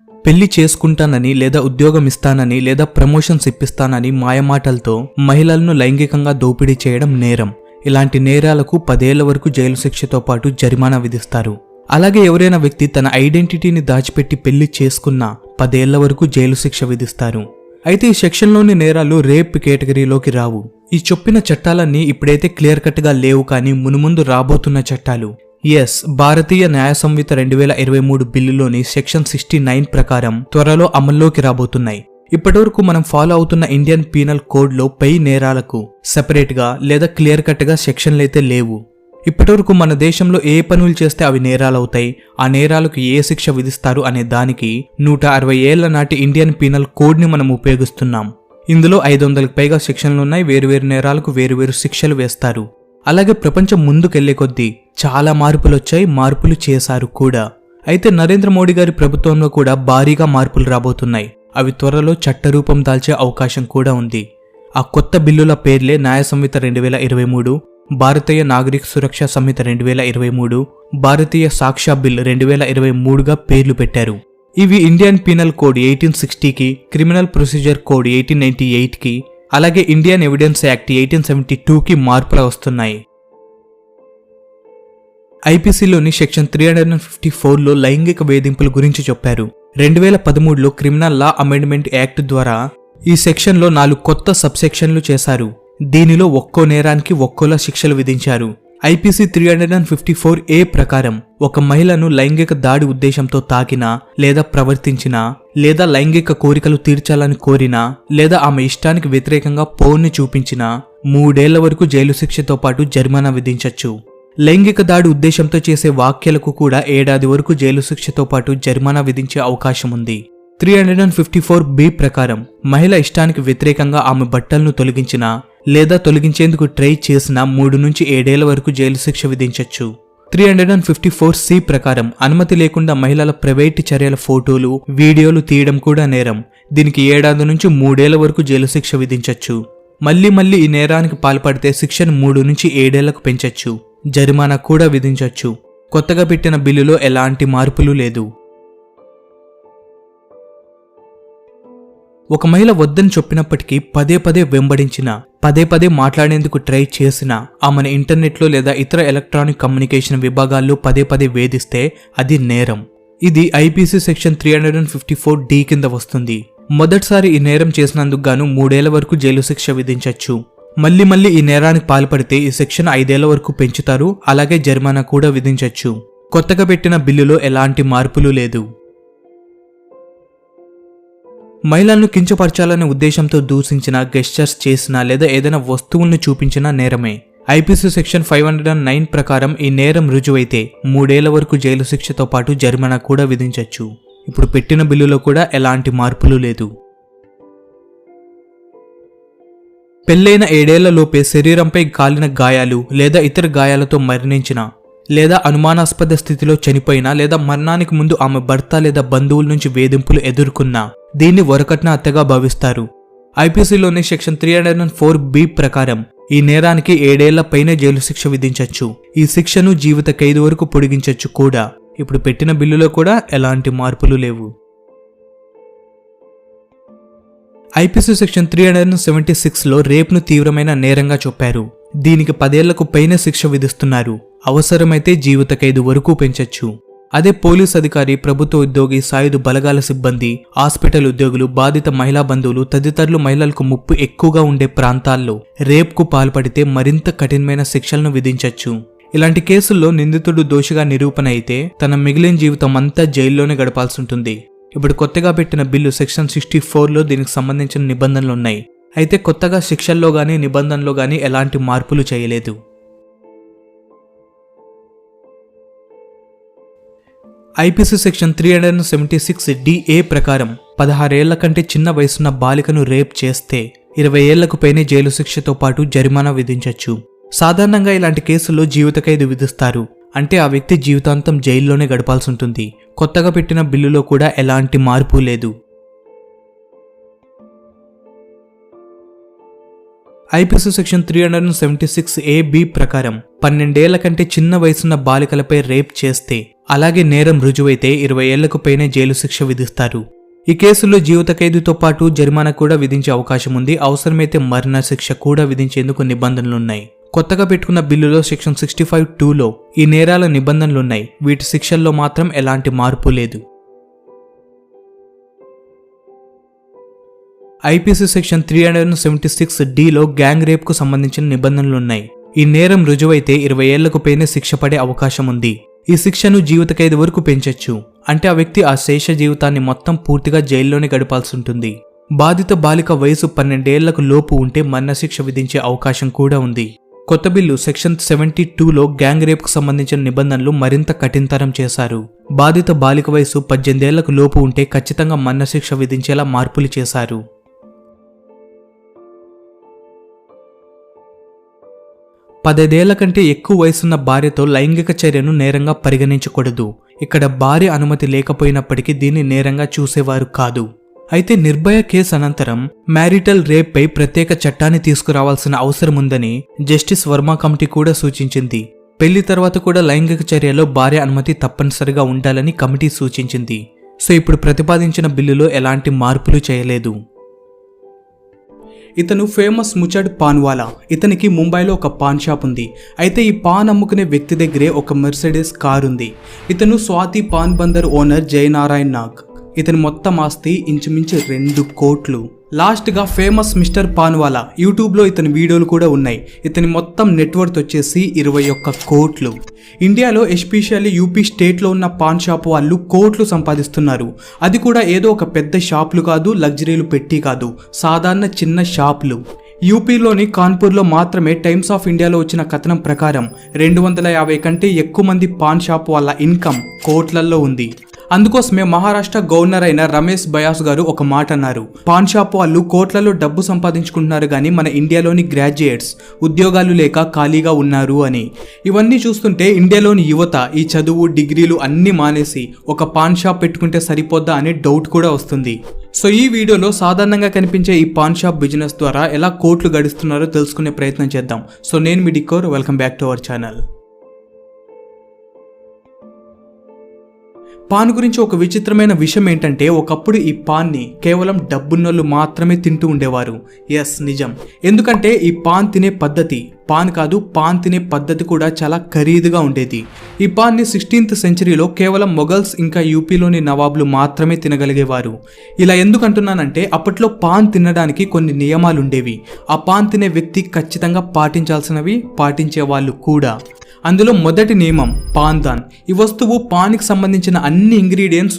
పెళ్లి చేసుకుంటానని లేదా ఉద్యోగం ఇస్తానని లేదా ప్రమోషన్స్ ఇప్పిస్తానని మాయమాటలతో మహిళలను లైంగికంగా దోపిడీ చేయడం నేరం. ఇలాంటి నేరాలకు 10 ఏళ్ల వరకు జైలు శిక్షతో పాటు జరిమానా విధిస్తారు. అలాగే ఎవరైనా వ్యక్తి తన ఐడెంటిటీని దాచిపెట్టి పెళ్లి చేసుకున్నా 10 ఏళ్ల వరకు జైలు శిక్ష విధిస్తారు. అయితే ఈ సెక్షన్లోని నేరాలు రేప్ కేటగిరీలోకి రావు. ఈ చెప్పిన చట్టాలన్నీ ఇప్పుడైతే క్లియర్ కట్ గా లేవు, కానీ మునుముందు రాబోతున్న చట్టాలు భారతీయ న్యాయ సంహిత 2023 బిల్లులోని సెక్షన్ 69 ప్రకారం త్వరలో అమల్లోకి రాబోతున్నాయి. ఇప్పటివరకు మనం ఫాలో అవుతున్న ఇండియన్ పీనల్ కోడ్ లో పై నేరాలకు సెపరేట్ గా లేదా క్లియర్ కట్ గా సెక్షన్లైతే లేవు. ఇప్పటివరకు మన దేశంలో ఏ పనులు చేస్తే అవి నేరాలవుతాయి, ఆ నేరాలకు ఏ శిక్ష విధిస్తారు అనే దానికి 160 ఏళ్ల నాటి ఇండియన్ పీనల్ కోడ్ ని మనం ఉపయోగిస్తున్నాం. ఇందులో 500కి పైగా సెక్షన్లున్నాయి. వేరువేరు నేరాలకు వేరువేరు శిక్షలు వేస్తారు. అలాగే ప్రపంచం ముందుకెళ్లే కొద్దీ చాలా మార్పులు చేశారు కూడా. అయితే నరేంద్ర మోడీ గారి ప్రభుత్వంలో కూడా భారీగా మార్పులు రాబోతున్నాయి. అవి త్వరలో చట్టరూపం దాల్చే అవకాశం కూడా ఉంది. ఆ కొత్త బిల్లుల పేర్లే న్యాయ సంహిత 2023, భారతీయ నాగరిక సురక్ష సంహిత 2023, భారతీయ సాక్ష్య బిల్ 2023గా పేర్లు పెట్టారు. ఇవి ఇండియన్ పీనల్ కోడ్ 1860కి, క్రిమినల్ ప్రొసీజర్ కోడ్ 1898కి, అలాగే ఇండియన్ ఎవిడెన్స్ యాక్ట్ 1872కి మార్పులు వస్తున్నాయి. ఐపీసీలోని సెక్షన్ 354లో లైంగిక వేధింపుల గురించి చెప్పారు. 2013లో క్రిమినల్ లా అమెండ్మెంట్ యాక్ట్ ద్వారా ఈ సెక్షన్లో 4 కొత్త సబ్ సెక్షన్లు చేశారు. దీనిలో ఒక్కో నేరానికి ఒక్కోలా శిక్షలు విధించారు. ఐపీసీ 354A ప్రకారం ఒక మహిళను లైంగిక దాడి ఉద్దేశంతో తాకినా లేదా ప్రవర్తించినా లేదా లైంగిక కోరికలు తీర్చాలని కోరినా లేదా ఆమె ఇష్టానికి వ్యతిరేకంగా పౌర్ని చూపించినా 3 ఏళ్ల వరకు జైలు శిక్షతో పాటు జరిమానా విధించొచ్చు. లైంగిక దాడి ఉద్దేశంతో చేసే వ్యాఖ్యలకు కూడా 1 ఏడాది వరకు జైలు శిక్షతో పాటు జరిమానా విధించే అవకాశం ఉంది. 354B ప్రకారం మహిళ ఇష్టానికి వ్యతిరేకంగా ఆమె బట్టలను తొలగించినా లేదా తొలగించేందుకు ట్రై చేసినా 3 నుంచి 7 ఏళ్ల వరకు జైలు శిక్ష విధించొచ్చు. 354C ప్రకారం అనుమతి లేకుండా మహిళల ప్రైవేట్ చర్యల ఫోటోలు, వీడియోలు తీయడం కూడా నేరం. దీనికి 1 ఏడాది నుంచి 3 ఏళ్ల వరకు జైలు శిక్ష విధించొచ్చు. మళ్లీ ఈ నేరానికి పాల్పడితే శిక్షను 3 నుంచి 7 ఏళ్లకు పెంచొచ్చు. జరిమానా కూడా విధించొచ్చు. కొత్తగా పెట్టిన బిల్లులో ఎలాంటి మార్పులు లేదు. ఒక మహిళ వద్దని చెప్పినప్పటికీ పదే వెంబడించినా, పదే మాట్లాడేందుకు ట్రై చేసినా, ఆమెను ఇంటర్నెట్లో లేదా ఇతర ఎలక్ట్రానిక్ కమ్యూనికేషన్ విభాగాల్లో పదే వేధిస్తే అది నేరం. ఇది ఐపీసీ సెక్షన్ 354D కింద వస్తుంది. మొదటిసారి ఈ నేరం చేసినందుకు గాను 3 ఏళ్ల వరకు జైలు శిక్ష విధించొచ్చు. మళ్లీ ఈ నేరానికి పాల్పడితే ఈ సెక్షన్ 5 ఏళ్ల వరకు పెంచుతారు. అలాగే జరిమానా కూడా విధించొచ్చు. కొత్తగా పెట్టిన బిల్లులో ఎలాంటి మార్పులు లేదు. మహిళలను కించపరచాలనే ఉద్దేశంతో దూషించినా, గెస్చర్స్ చేసినా లేదా ఏదైనా వస్తువులను చూపించినా నేరమే. ఐపీసీ సెక్షన్ 509 ప్రకారం ఈ నేరం రుజువైతే 3 ఏళ్ల వరకు జైలు శిక్షతో పాటు జరిమానా కూడా విధించొచ్చు. ఇప్పుడు పెట్టిన బిల్లులో కూడా ఎలాంటి మార్పులు లేదు. పెళ్లైన 7 ఏళ్లలోపే శరీరంపై కాలిన గాయాలు లేదా ఇతర గాయాలతో మరణించిన లేదా అనుమానాస్పద స్థితిలో చనిపోయినా లేదా మరణానికి ముందు ఆమె భర్త లేదా బంధువుల నుంచి వేధింపులు ఎదుర్కొన్నా దీన్ని వరకట్న హత్యగా భావిస్తారు. ఐపీసీలోని సెక్షన్ 304B ప్రకారం ఈ నేరానికి 7 ఏళ్ల పైనే జైలు శిక్ష విధించొచ్చు. ఈ శిక్షను జీవిత ఖైదు వరకు పొడిగించొచ్చు కూడా. ఇప్పుడు పెట్టిన బిల్లులో కూడా ఎలాంటి మార్పులు లేవు. ఐపీసీ సెక్షన్ 376లో రేప్ను తీవ్రమైన నేరంగా చెప్పారు. దీనికి 10 ఏళ్లకు పైనే శిక్ష విధిస్తున్నారు. అవసరమైతే జీవిత ఖైదు వరకు పెంచొచ్చు. అదే పోలీస్ అధికారి, ప్రభుత్వ ఉద్యోగి, సాయుధ బలగాల సిబ్బంది, హాస్పిటల్ ఉద్యోగులు, బాధిత మహిళా బంధువులు తదితరులు మహిళలకు ముప్పు ఎక్కువగా ఉండే ప్రాంతాల్లో రేప్కు పాల్పడితే మరింత కఠినమైన శిక్షలను విధించొచ్చు. ఇలాంటి కేసుల్లో నిందితుడు దోషిగా నిరూపణ అయితే తన మిగిలిన జీవితం అంతా జైల్లోనే గడపాల్సి ఉంటుంది. ఇప్పుడు కొత్తగా పెట్టిన బిల్లు సెక్షన్ 64లో దీనికి సంబంధించిన నిబంధనలున్నాయి. అయితే కొత్తగా శిక్షల్లో గానీ నిబంధనలో గానీ ఎలాంటి మార్పులు చేయలేదు. ఐపీసీ సెక్షన్ 376DA ప్రకారం 16 ఏళ్ల కంటే చిన్న వయసున్న బాలికను రేప్ చేస్తే 20 ఏళ్లకు పైనే జైలు శిక్షతో పాటు జరిమానా విధించొచ్చు. సాధారణంగా ఇలాంటి కేసుల్లో జీవిత ఖైదు విధిస్తారు. అంటే ఆ వ్యక్తి జీవితాంతం జైల్లోనే గడపాల్సి ఉంటుంది. కొత్తగా పెట్టిన బిల్లులో కూడా ఎలాంటి మార్పు లేదు. ఐపీసీ సెక్షన్ 376AB ప్రకారం 12 ఏళ్ల కంటే చిన్న వయసున్న బాలికలపై రేప్ చేస్తే అలాగే నేరం రుజువైతే 20 ఏళ్లకు పైనే జైలు శిక్ష విధిస్తారు. ఈ కేసులో జీవిత ఖైదుతో పాటు జరిమానా కూడా విధించే అవకాశం ఉంది. అవసరమైతే మరణ శిక్ష కూడా విధించేందుకు నిబంధనలున్నాయి. కొత్తగా పెట్టుకున్న బిల్లులో సెక్షన్ 65(2)లో ఈ నేరాల నిబంధనలున్నాయి. వీటి శిక్షల్లో మాత్రం ఎలాంటి మార్పు లేదు. ఐపీసీ సెక్షన్ 376(d)లో గ్యాంగ్ రేప్ కు సంబంధించిన నిబంధనలున్నాయి. ఈ నేరం రుజువైతే 20 ఏళ్లకు పైనే శిక్ష పడే అవకాశం ఉంది. ఈ శిక్షను జీవిత ఖైదు వరకు పెంచొచ్చు. అంటే ఆ వ్యక్తి ఆ శేష జీవితాన్ని మొత్తం పూర్తిగా జైల్లోనే గడపాల్సి ఉంటుంది. బాధిత బాలిక వయసు 12 ఏళ్లకు లోపు ఉంటే మరణశిక్ష విధించే అవకాశం కూడా ఉంది. కొత్త బిల్లు సెక్షన్ 72లో గ్యాంగ్ రేప్ కు సంబంధించిన నిబంధనలు మరింత కఠినతరం చేశారు. బాధిత బాలిక వయసు 18 ఏళ్లకు లోపు ఉంటే ఖచ్చితంగా మరణశిక్ష విధించేలా మార్పులు చేశారు. పదేళ్ల కంటే ఎక్కువ వయసున్న భార్యతో లైంగిక చర్యను నేరంగా పరిగణించకూడదు. ఇక్కడ భార్య అనుమతి లేకపోయినప్పటికీ దీన్ని నేరంగా చూసేవారు కాదు. అయితే నిర్భయ కేసు అనంతరం మ్యారిటల్ రేప్ పై ప్రత్యేక చట్టాన్ని తీసుకురావాల్సిన అవసరం ఉందని జస్టిస్ వర్మ కమిటీ కూడా సూచించింది. పెళ్లి తర్వాత కూడా లైంగిక చర్యలో భార్య అనుమతి తప్పనిసరిగా ఉండాలని కమిటీ సూచించింది. సో ఇప్పుడు ప్రతిపాదించిన బిల్లులో ఎలాంటి మార్పులు చేయలేదు. ఇతను ఫేమస్ ముచడ్ పాన్వాలా. ఇతనికి ముంబైలో ఒక పాన్ షాప్ ఉంది. అయితే ఈ పాన్ అమ్ముకునే వ్యక్తి దగ్గరే ఒక మెర్సిడెస్ కార్ ఉంది. ఇతను స్వాతి పాన్ బందర్ ఓనర్ జయనారాయణ్ నాగ్. ఇతని మొత్తం ఆస్తి ఇంచుమించు 2 కోట్లు. లాస్ట్ గా ఫేమస్ మిస్టర్ పాన్వాలా యూట్యూబ్ లో ఇతని వీడియోలు కూడా ఉన్నాయి. ఇతని మొత్తం నెట్వర్త్ వచ్చేసి 21 కోట్లు. ఇండియాలో ఎస్పెషల్లీ యూపీ స్టేట్ లో ఉన్న పాన్ షాప్ వాళ్ళు కోట్లు సంపాదిస్తున్నారు. అది కూడా ఏదో ఒక పెద్ద షాపులు కాదు, లగ్జరీలు పెట్టి కాదు, సాధారణ చిన్న షాపులు. యూపీలోని కాన్పూర్లో మాత్రమే టైమ్స్ ఆఫ్ ఇండియాలో వచ్చిన కథనం ప్రకారం 250 కంటే ఎక్కువ మంది పాన్ షాప్ వాళ్ళ ఇన్కమ్ కోట్లల్లో ఉంది. అందుకోసమే మహారాష్ట్ర గవర్నర్ అయిన రమేష్ బయాస్ గారు ఒక మాట అన్నారు, పాన్ షాప్ వాళ్ళు కోట్లలో డబ్బు సంపాదించుకుంటున్నారు కానీ మన ఇండియాలోని గ్రాడ్యుయేట్స్ ఉద్యోగాలు లేక ఖాళీగా ఉన్నారు అని. ఇవన్నీ చూస్తుంటే ఇండియాలోని యువత ఈ చదువు డిగ్రీలు అన్నీ మానేసి ఒక పాన్ షాప్ పెట్టుకుంటే సరిపోద్దా అనే డౌట్ కూడా వస్తుంది. సో ఈ వీడియోలో సాధారణంగా కనిపించే ఈ పాన్ షాప్ బిజినెస్ ద్వారా ఎలా కోట్లు గడిస్తున్నారో తెలుసుకునే ప్రయత్నం చేద్దాం. సో నేను మీ decor, welcome back to our channel. Paan గురించి ఒక విచిత్రమైన విషయం ఏంటంటే ఒకప్పుడు ఈ పాన్ని కేవలం డబ్బున్నోళ్ళు మాత్రమే తింటూ ఉండేవారు. ఎస్, నిజం. ఎందుకంటే ఈ పాన్ తినే పద్ధతి, పాన్ కాదు పాన్ తినే పద్ధతి కూడా చాలా ఖరీదుగా ఉండేది. ఈ పాన్ని 16th సెంచరీలో కేవలం మొఘల్స్ ఇంకా యూపీలోని నవాబులు మాత్రమే తినగలిగేవారు. ఇలా ఎందుకంటున్నానంటే అప్పట్లో పాన్ తినడానికి కొన్ని నియమాలు ఉండేవి. ఆ పాన్ తినే వ్యక్తి ఖచ్చితంగా పాటించాల్సినవి పాటించే వాళ్ళు కూడా. అందులో మొదటి నియమం పాన్ దాన్. ఈ వస్తువు పాన్కి సంబంధించిన అన్ని ఇంగ్రీడియంట్స్